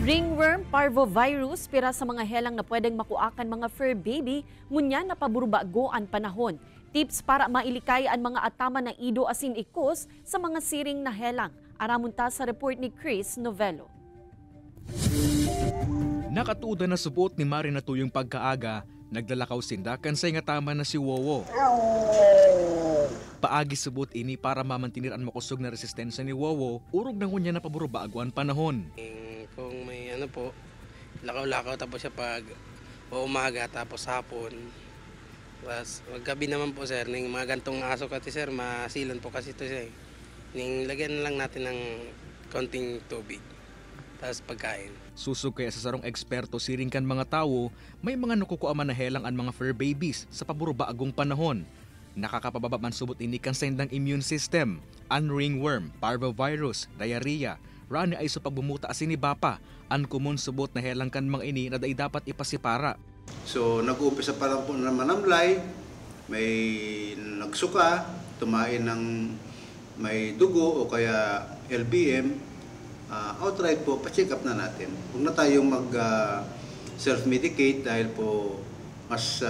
Ringworm parvovirus pira sa mga helang na pwedeng makuakan mga fur baby ngunya na paburbago ang panahon. Tips para mailikay ang mga atama ng ido asin ikos sa mga siring na helang. Aramunta sa report ni Chris Novello. Nakatuda na subot ni Mari na tuyong pagkaaga, naglalakaw sindakan sa ingatama na si Wowo. Paagi subot ini para mamantinir ang makusog na resistensya ni Wowo, urog na ngunya na paburbago ang panahon. Kung may lakaw-lakaw tapos siya pag umaga tapos hapon. Tapos maggabi naman po sir, ng mga gantong aso kasi sir, masilan po kasi ito siya. Lagyan lang natin ng konting tubig. Tapos pagkain. Susog kaya sa sarong eksperto siringkan mga tao, may mga nakukuaman na helang ang mga fur babies sa paburbaagong panahon. Nakakapababa man subot ini kan sa indang immune system, ang ringworm, parvovirus, diarrhea, rani ay sa pagbumuta asin ni Bapa, ang kumun subot na helang kan mga ini na dapat ipasipara. So nag-uumpisa pa lang po na manamlay, may nagsuka, tumain ng may dugo o kaya LBM, outright po, pa-check up na natin. Huwag na tayong self-medicate dahil po mas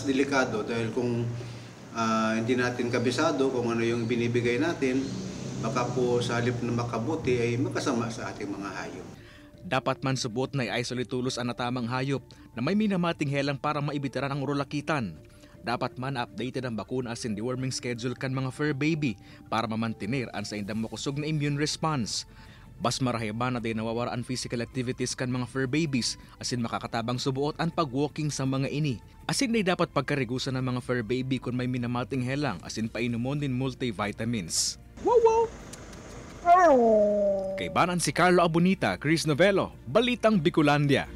delikado dahil kung hindi natin kabisado kung ano yung binibigay natin, baka po sa halip na makabuti ay makasama sa ating mga hayop. Dapat man subot na i-isolate tulos ang natamang hayop na may minamating helang para maibitaran ang rulakitan. Dapat man updated ang bakuna asin deworming schedule kan mga fur baby para mamantinir ang sa indang makusog na immune response. Bas marahiba na din nawawaraan physical activities kan mga fur babies asin makakatabang subuot ang pag-walking sa mga ini. Asin na dapat pagkarigusan ng mga fur baby kung may minamating helang asin painomon din multivitamins. Wow! Kay banan si Carlo Abonita, Chris Novello, Balitang Bicolandia.